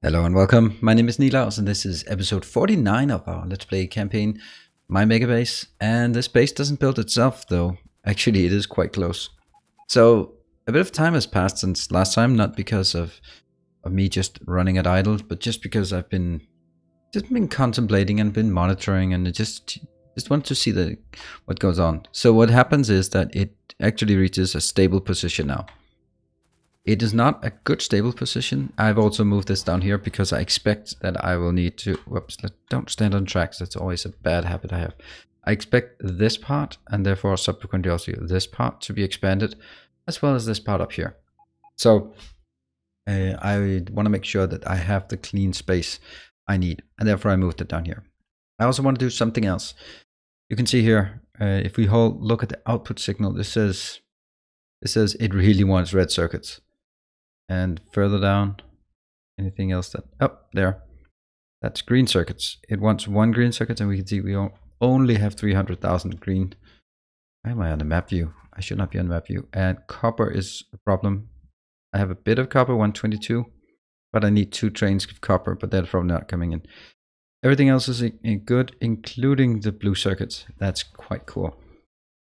Hello and welcome. My name is Nilaus and this is episode 49 of our Let's Play campaign, My Megabase. And this base doesn't build itself though. Actually, it is quite close. So a bit of time has passed since last time, not because of me just running at idle, but just because I've been contemplating and been monitoring, and I just want to see what goes on. So what happens is that it actually reaches a stable position now. It is not a good stable position. I've also moved this down here because I expect that I will need to, whoops, don't stand on tracks. That's always a bad habit I have. I expect this part and therefore subsequently also this part to be expanded, as well as this part up here. So I want to make sure that I have the clean space I need, and therefore I moved it down here. I also want to do something else. You can see here, if we look at the output signal, this says it really wants red circuits. And further down, anything else that, oh, there, that's green circuits. It wants one green circuit, and we can see we only have 300,000 green. Why am I on the map view? I should not be on the map view. And copper is a problem. I have a bit of copper, 122, but I need 2 trains of copper, but that's probably not coming in. Everything else is good, including the blue circuits. That's quite cool.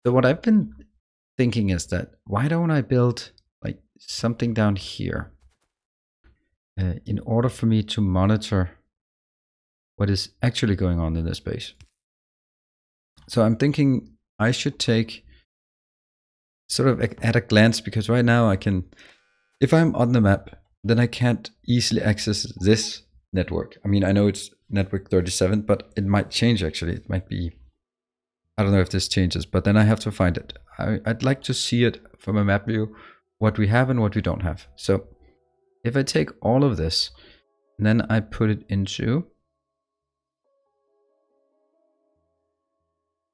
So what I've been thinking is that, why don't I build like something down here in order for me to monitor what is actually going on in this space. So I'm thinking I should take sort of at a glance, because right now I can, if I'm on the map, then I can't easily access this network. I mean, I know it's network 37, but it might change actually. It might be, I don't know if this changes, but then I have to find it. I'd like to see it from a map view, what we have and what we don't have. So if I take all of this, and then I put it into,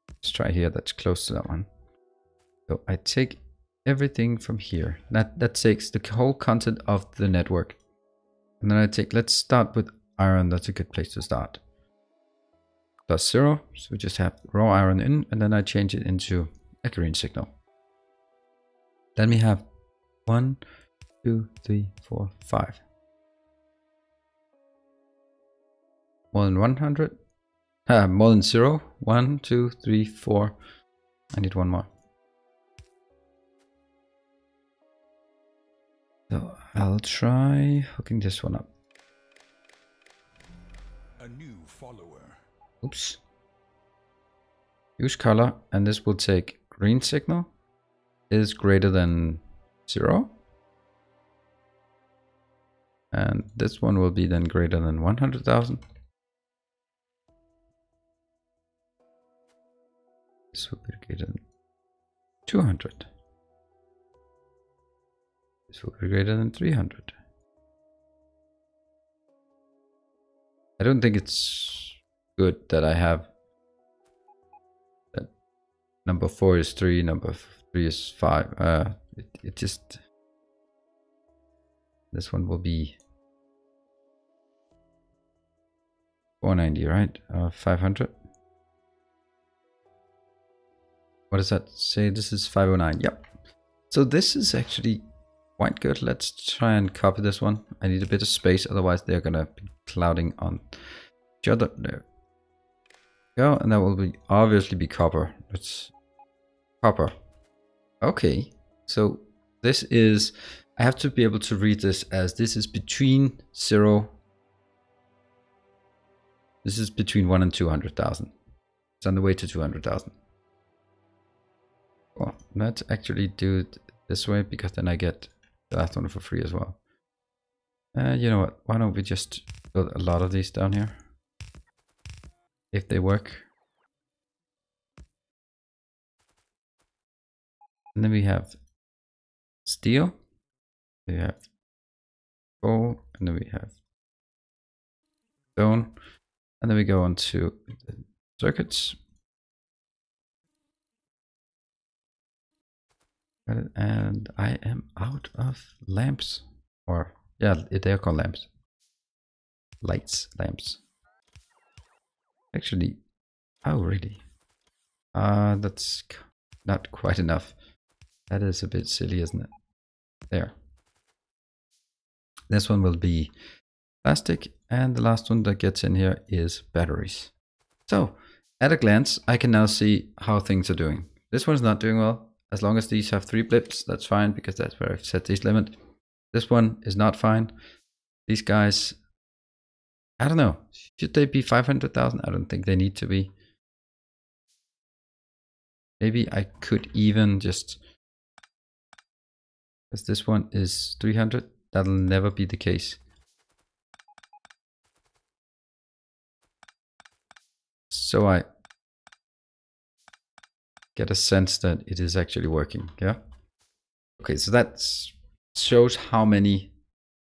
let's try here, that's close to that one. So I take everything from here. That takes the whole content of the network. And then I take, let's start with iron, that's a good place to start. +0, so we just have raw iron in, and then I change it into a green signal. Then we have 1, 2, 3, 4, 5. More than 100. More than 0. 1, 2, 3, 4. I need one more. So I'll try hooking this one up. A new follower. Oops. Use color, and this will take green signal is greater than 0. And this one will be then greater than 100,000. This will be greater than 200. This will be greater than 300. I don't think it's good that I have that number 4 is 3, number 3 is 5. It just, this one will be 490, right? 500. What does that say? This is 509. Yep. So this is actually quite good. Let's try and copy this one. I need a bit of space, otherwise they're gonna be clouding on each other. There we go, and that will be obviously be copper. It's copper. Okay, so this is, I have to be able to read this as this is between 0. This is between 1 and 200,000. It's on the way to 200,000. Well, let's actually do it this way, because then I get the last one for free as well. You know what? Why don't we just build a lot of these down here, if they work. And then we have steel, we have coal, and then we have stone, and then we go on to the circuits. And I am out of lamps, or yeah, they're called lamps. Lights, lamps. Actually, oh really? That's not quite enough. That is a bit silly, isn't it? There. This one will be plastic, and the last one that gets in here is batteries. So at a glance, I can now see how things are doing. This one's not doing well. As long as these have 3 blips, that's fine, because that's where I've set this limit. This one is not fine. These guys, I don't know. Should they be 500,000? I don't think they need to be. Maybe I could even just, because this one is 300, that'll never be the case. So I get a sense that it is actually working, yeah? Okay, so that shows how many,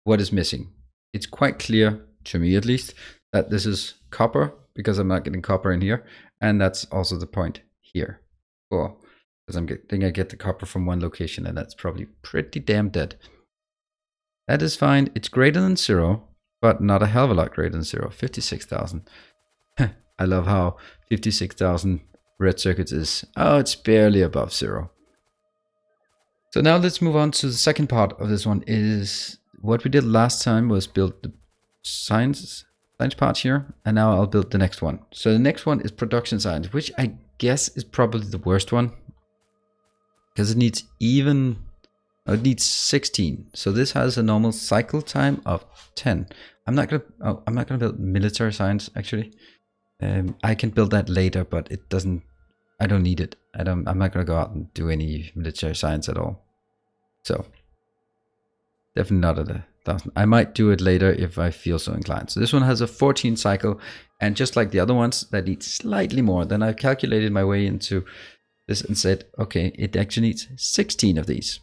what is missing. It's quite clear, to me at least, that this is copper, because I'm not getting copper in here, and that's also the point here. Cool, because I get the copper from one location, and that's probably pretty damn dead. That is fine, it's greater than 0, but not a hell of a lot greater than 0, 56,000. I love how 56,000 red circuits is, oh, it's barely above 0. So now let's move on to the second part of this one. Is what we did last time was build the science part here, and now I'll build the next one. So the next one is production science, which I guess is probably the worst one, because it needs it needs 16. So this has a normal cycle time of 10. I'm not gonna build military science actually. I can build that later, but it doesn't. I don't need it. I'm not gonna go out and do any military science at all. So definitely not at 1,000. I might do it later if I feel so inclined. So this one has a 14 cycle, and just like the other ones, that needs slightly more. Then I calculated my way into this and said, okay, it actually needs 16 of these.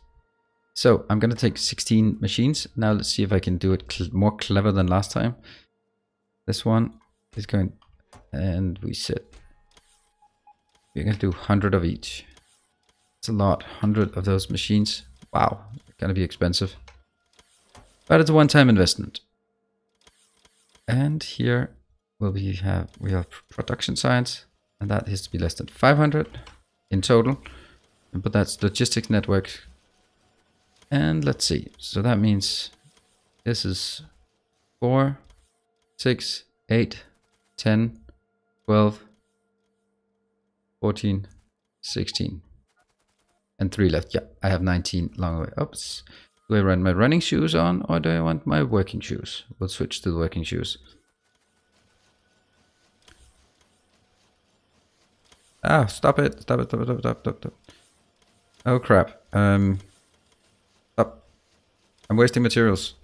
So I'm gonna take 16 machines. Now let's see if I can do it more clever than last time. This one is going, and we said we're gonna do 100 of each. It's a lot, 100 of those machines. Wow, it's gonna be expensive. But it's a one-time investment. And here we have production science, and that has to be less than 500 in total. But that's logistics network. And let's see. So that means this is 4, 6, 8, 10, 12, 14, 16. And 3 left. Yeah, I have 19 long way. Oops. Do I run my running shoes on, or do I want my working shoes? We'll switch to the working shoes. Ah, stop it. Stop it. Stop it. Stop, stop, stop. Oh, crap. Stop. I'm wasting materials.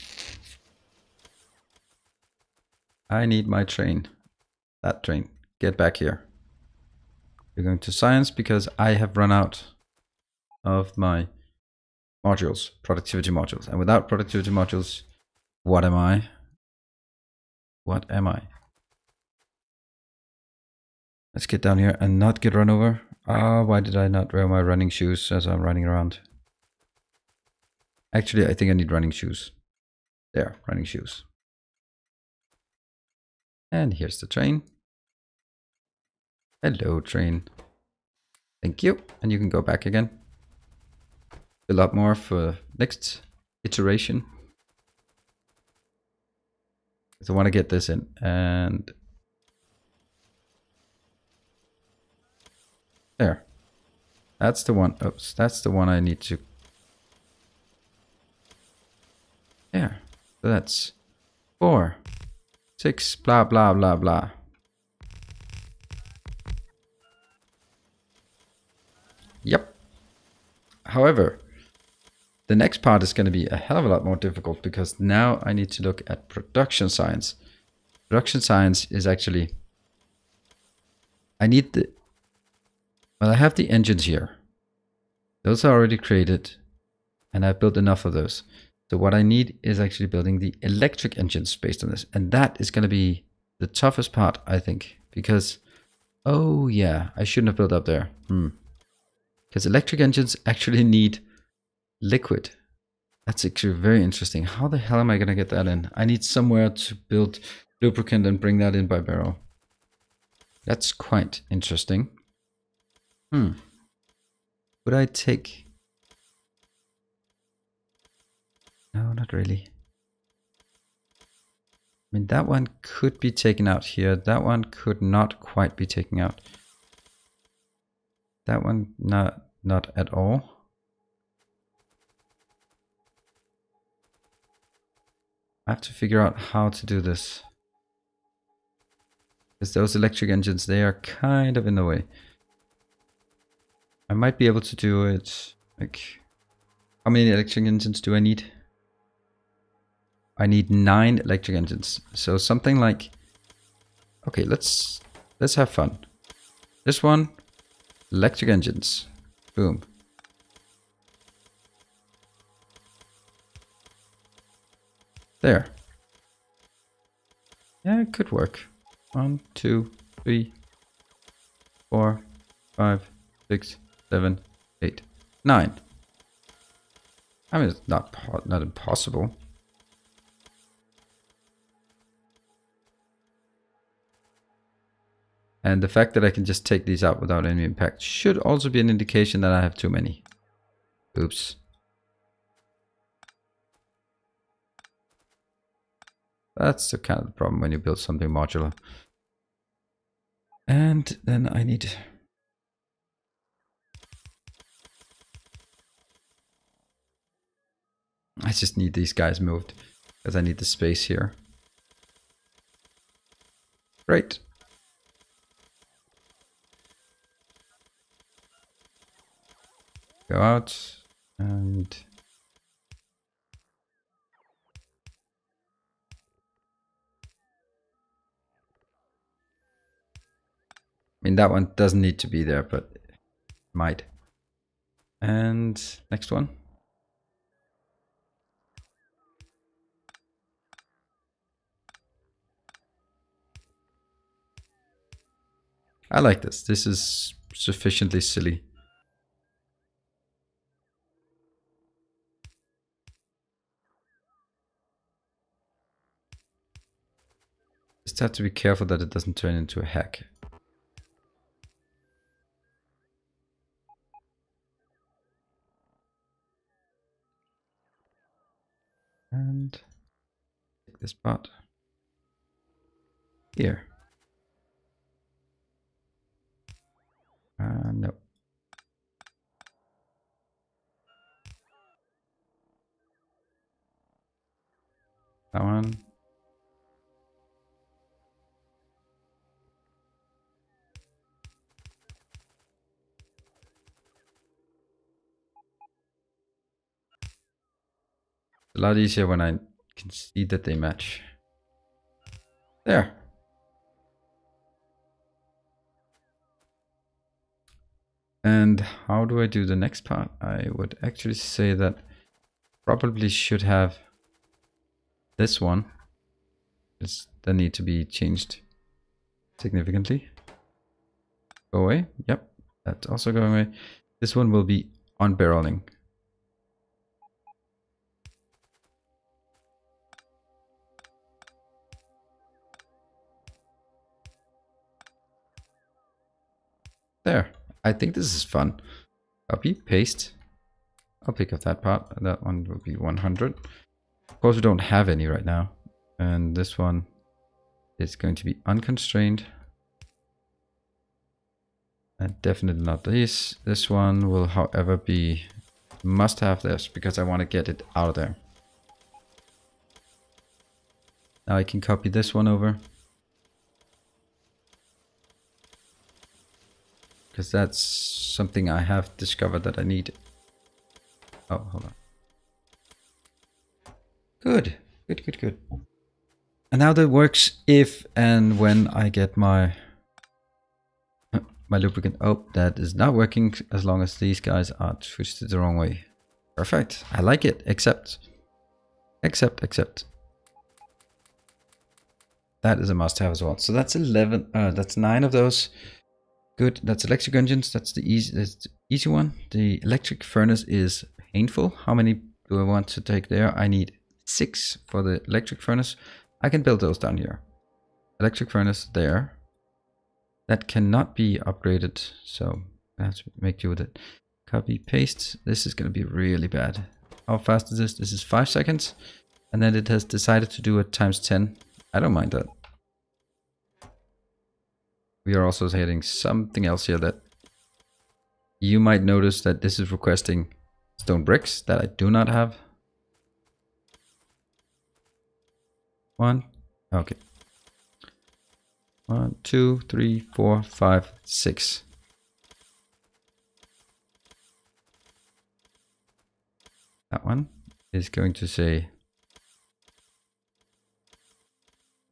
I need my train. That train. Get back here. We're going to science because I have run out of my modules, productivity modules. And without productivity modules, what am I? What am I? Let's get down here and not get run over. Ah, why did I not wear my running shoes as I'm running around? Actually, I think I need running shoes. There, running shoes. And here's the train. Hello, train. Thank you. And you can go back again. A lot more for next iteration. So I want to get this in, and there. That's the one. Oops, that's the one I need to. There. So that's 4, 6, blah blah blah blah. Yep. However, the next part is going to be a hell of a lot more difficult, because now I need to look at production science. Production science is actually, I need the, well, I have the engines here. Those are already created, and I've built enough of those. So what I need is actually building the electric engines based on this. And that is going to be the toughest part, I think, because, oh yeah, I shouldn't have built up there. Because electric engines actually need liquid. That's actually very interesting. How the hell am I going to get that in? I need somewhere to build lubricant and bring that in by barrel. That's quite interesting. Would I take... No, not really. I mean, that one could be taken out here. That one could not quite be taken out. That one, not at all. I have to figure out how to do this. Because those electric engines, they are kind of in the way. I might be able to do it, like, how many electric engines do I need? I need 9 electric engines. So something like, okay, let's have fun. This one, electric engines, boom. There. Yeah, it could work. 1, 2, 3, 4, 5, 6, 7, 8, 9. I mean, it's not impossible. And the fact that I can just take these out without any impact should also be an indication that I have too many. Oops. That's the kind of problem when you build something modular. And then I need... I just need these guys moved because I need the space here. Great. Go out and... I mean, that one doesn't need to be there, but it might. And next one. I like this. This is sufficiently silly. Just have to be careful that it doesn't turn into a hack. And take this part here. No. That one. It's a lot easier when I can see that they match. There. And how do I do the next part? I would actually say that probably should have this one. That need to be changed significantly. Go away. Yep, that's also going away. This one will be unbarreling. There. I think this is fun. Copy, paste. I'll pick up that part. That one will be 100. Of course, we don't have any right now. And this one is going to be unconstrained. And definitely not this. This one will, however, be must have this because I want to get it out of there. Now I can copy this one over. Because that's something I have discovered that I need. Oh, hold on. Good. Good. And now that works if and when I get my lubricant. Oh, that is not working as long as these guys are twisted the wrong way. Perfect. I like it. Except. That is a must-have as well. So that's 11. That's 9 of those. Good. That's electric engines. That's the easy one. The electric furnace is painful. How many do I want to take there? I need 6 for the electric furnace. I can build those down here. Electric furnace there. That cannot be upgraded, so I have to make do with it. Copy, paste. This is going to be really bad. How fast is this? This is 5 seconds. And then it has decided to do it times 10. I don't mind that. We are also hitting something else here that you might notice that this is requesting stone bricks that I do not have. One, okay. 1, 2, 3, 4, 5, 6. That one is going to say,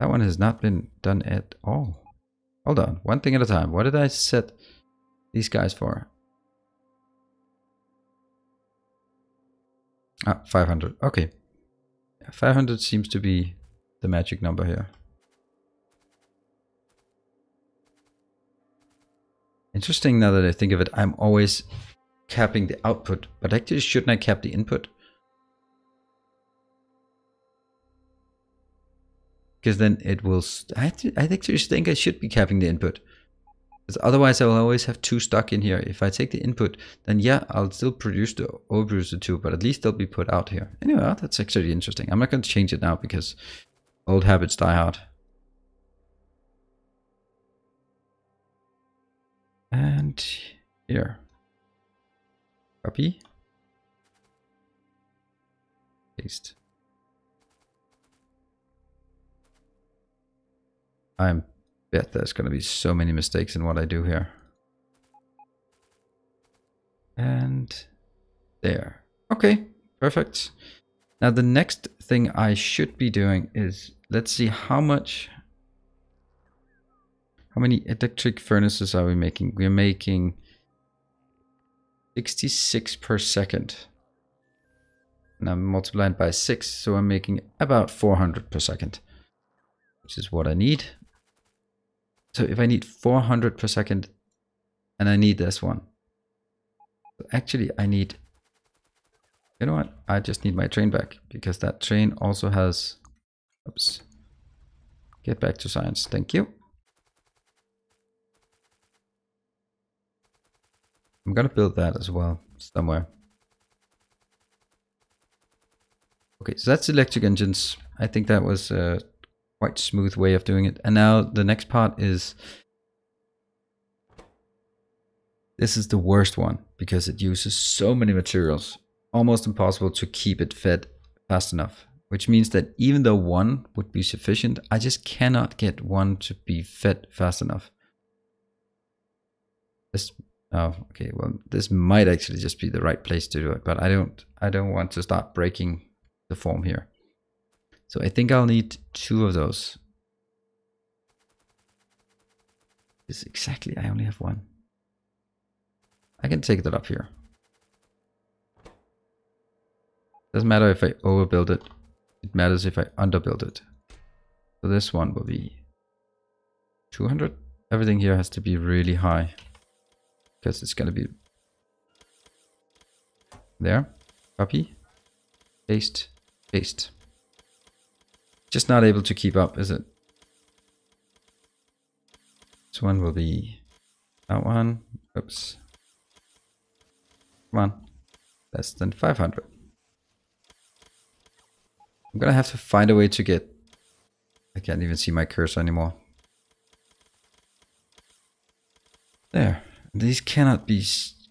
that one has not been done at all. Hold on, one thing at a time. What did I set these guys for? 500. Okay. 500 seems to be the magic number here. Interesting now that I think of it, I'm always capping the output, but actually shouldn't I cap the input? Because then it will, I actually think I should be capping the input. Because otherwise I will always have 2 stuck in here. If I take the input, then yeah, I'll still overproduce the 2, but at least they'll be put out here. Anyway, that's actually interesting. I'm not going to change it now because old habits die hard. And here. Copy. Paste. I bet there's going to be so many mistakes in what I do here. And there. Okay, perfect. Now the next thing I should be doing is, let's see how many electric furnaces are we making? We're making 66 per second. And I'm multiplying by 6, so I'm making about 400 per second, which is what I need. So if I need 400 per second, and I need this one. Actually, I need, you know what? I just need my train back, because that train also has, oops. Get back to science, thank you. I'm gonna build that as well, somewhere. Okay, so that's electric engines. I think that was a quite smooth way of doing it. And now the next part is, this is the worst one because it uses so many materials. Almost impossible to keep it fed fast enough. Which means that even though 1 would be sufficient, I just cannot get 1 to be fed fast enough. This, oh, okay, well, this might actually just be the right place to do it, but I don't want to start breaking the form here. So I think I'll need 2 of those. This exactly, I only have 1. I can take that up here. Doesn't matter if I overbuild it. It matters if I underbuild it. So this one will be 200. Everything here has to be really high, because it's going to be there. Copy, paste, paste. Just not able to keep up, is it? This one will be that one. Oops. Come on. Less than 500. I'm gonna have to find a way to get, I can't even see my cursor anymore. There. These cannot be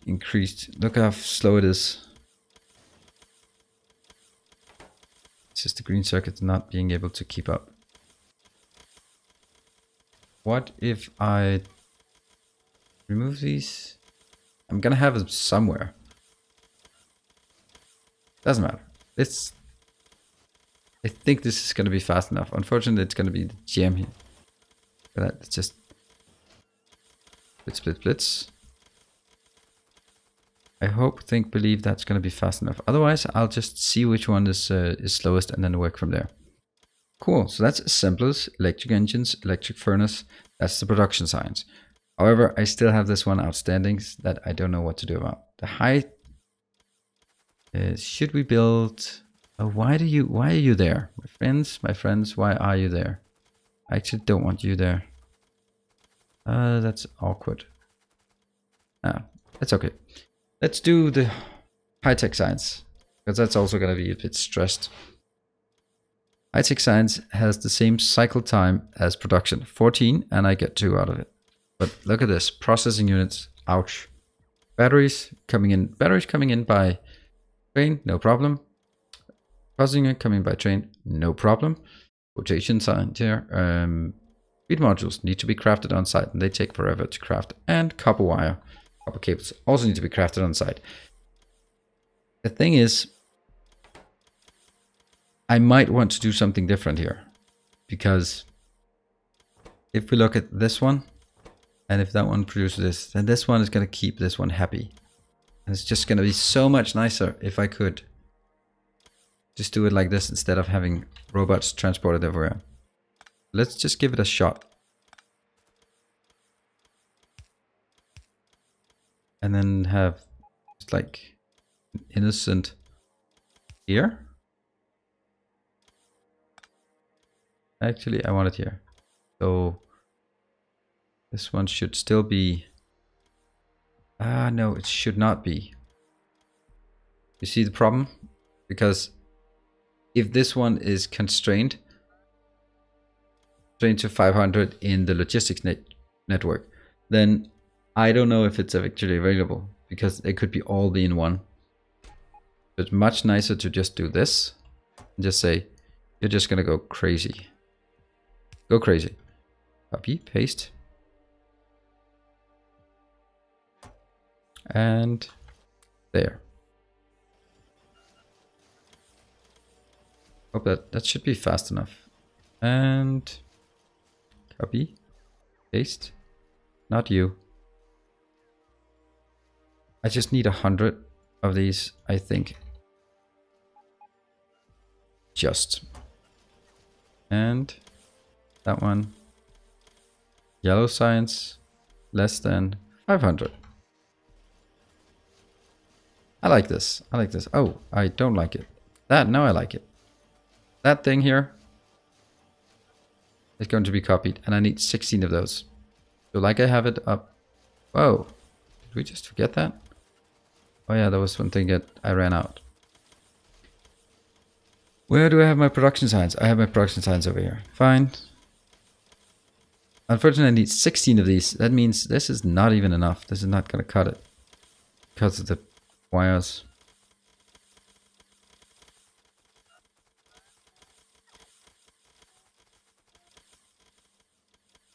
increased. Look how slow it is. It's just the green circuit not being able to keep up. What if I remove these? I'm gonna have them somewhere. Doesn't matter. I think this is gonna be fast enough. Unfortunately, it's gonna be the jam here. Let's just split splits. I hope, think, believe that's gonna be fast enough. Otherwise, I'll just see which one is slowest and then work from there. Cool. So that's assemblers, electric engines, electric furnace. That's the production science. However, I still have this one outstanding that I don't know what to do about. The height. Should we build? Why are you there, my friends? Why are you there? I actually don't want you there. That's awkward. That's okay. Let's do the high-tech science, because that's also gonna be a bit stressed. high-tech science has the same cycle time as production, 14, and I get 2 out of it. But look at this, processing units, ouch. Batteries coming in by train, no problem. Processing unit coming by train, no problem. Quotation signs here. Speed modules need to be crafted on site, and they take forever to craft. And copper wire, copper cables also need to be crafted on site. The thing is, I might want to do something different here, because if we look at this one, and if that one produces this, then this one is going to keep this one happy. And it's just going to be so much nicer if I could just do it like this instead of having robots transported everywhere. Let's just give it a shot. And then have just like an innocent here. Actually, I want it here. So this one should still be... no, it should not be. You see the problem? Because if this one is constrained to 500 in the logistics network, then I don't know if it's actually available, because it could be all be in one. It's much nicer to just do this and just say, you're just gonna go crazy. Go crazy. Copy, paste. And there. Hope that should be fast enough. And copy, paste. Not you. I just need 100 of these, I think. Just. And that one. Yellow science, less than 500. I like this. I like this. Oh, I don't like it. That, now I like it. That thing here is going to be copied, and I need 16 of those. So like I have it up. Whoa, did we just forget that? Oh yeah, there was one thing that I ran out. Where do I have my production signs? I have my production signs over here. Fine. Unfortunately, I need 16 of these. That means this is not even enough. This is not going to cut it because of the wires.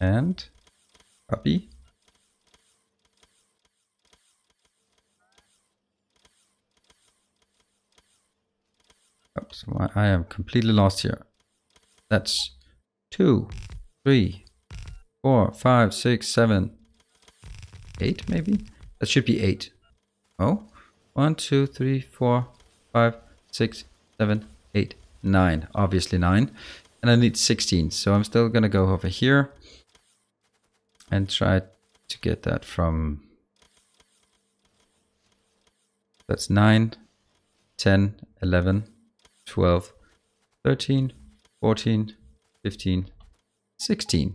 And copy. Oops, I am completely lost here. That's 2, 3, 4, 5, 6, 7, 8 maybe? That should be 8. Oh, 1, 2, 3, 4, 5, 6, 7, 8, 9. Obviously 9. And I need 16. So I'm still going to go over here and try to get that from... That's 9, 10, 11, 12, 13, 14, 15, 16.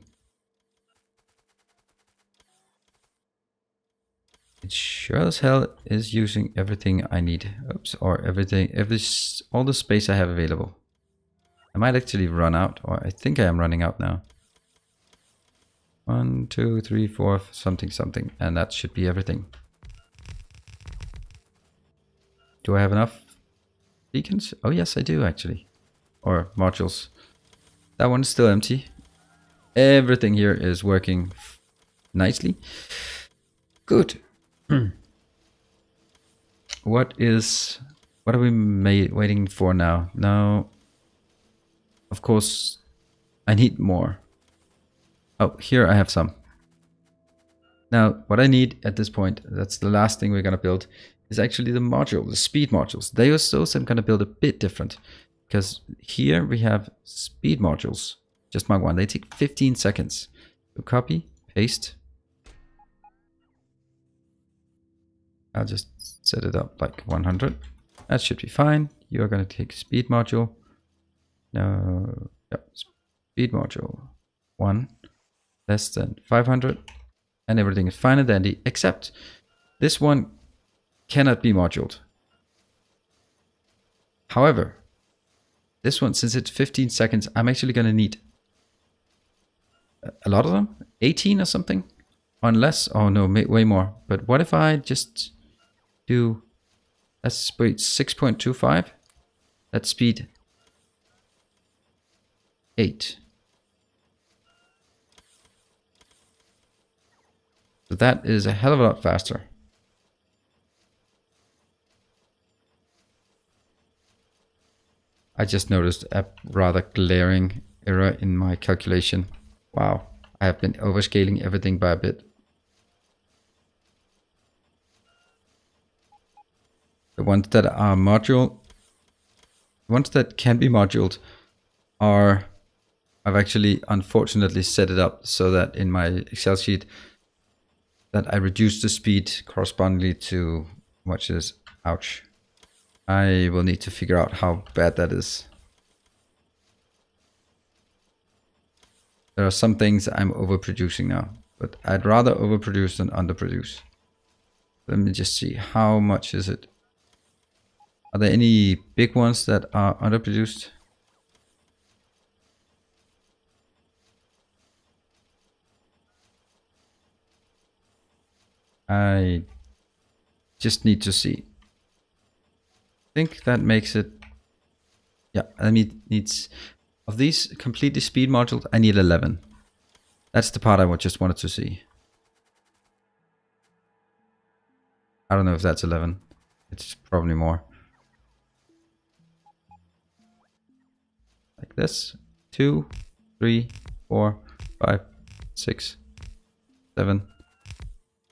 It sure as hell is using everything I need. Oops, or everything, all the space I have available. I might actually run out, or I think I am running out now. 1, 2, 3, 4, something, something, and that should be everything. Do I have enough beacons? Oh yes, I do actually. Or modules. That one is still empty. Everything here is working nicely. Good. What are we waiting for now? Now, of course, I need more. Oh, here I have some. Now, what I need at this point, that's the last thing we're going to build, is actually the module, the speed modules. Those I'm going to build a bit different. Because here we have speed modules. Just mark one. They take 15 seconds. So copy, paste. I'll just set it up like 100. That should be fine. You're going to take speed module. No, yeah, speed module 1. Less than 500, and everything is fine and dandy, except this one cannot be moduled. However, this one, since it's 15 seconds, I'm actually going to need a lot of them, 18 or something, unless, oh no, way more. But what if I just do, let's wait, 6.25, let's speed 8. So that is a hell of a lot faster. I just noticed a rather glaring error in my calculation. Wow, I have been overscaling everything by a bit. The ones that are module, the ones that can be moduled are, I've actually unfortunately set it up so that in my Excel sheet that I reduce the speed correspondingly to, watch this, ouch. I will need to figure out how bad that is. There are some things I'm overproducing now, but I'd rather overproduce than underproduce. Let me just see, how much is it? Are there any big ones that are underproduced? I just need to see. I think that makes it, yeah, I mean, needs, of these completely speed modules, I need 11. That's the part I just wanted to see. I don't know if that's 11. It's probably more. Like this, 2, 3, 4, 5, 6, 7,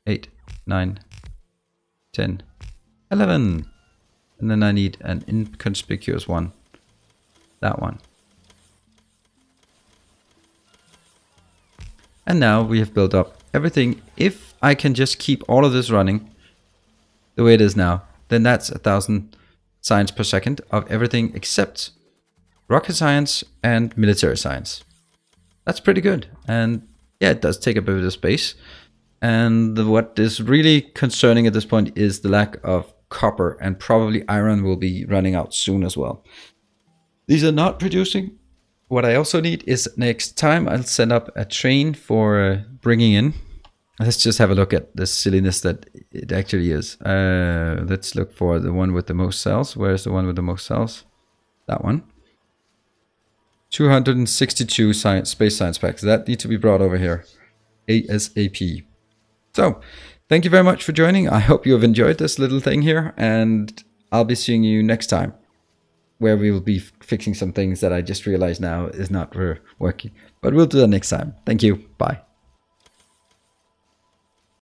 8, 9, 10, 11. And then I need an inconspicuous one. That one. And now we have built up everything. If I can just keep all of this running the way it is now, then that's 1,000 science per second of everything except rocket science and military science. That's pretty good. And yeah, it does take a bit of space. And what is really concerning at this point is the lack of copper, and probably iron will be running out soon as well. These are not producing. What I also need is, next time I'll send up a train for bringing in. Let's just have a look at the silliness that it actually is. Let's look for the one with the most cells. Where's the one with the most cells? That one. 262 space science packs. That need to be brought over here ASAP. So, thank you very much for joining. I hope you have enjoyed this little thing here, and I'll be seeing you next time, where we will be fixing some things that I just realized now is not working. But we'll do that next time. Thank you. Bye.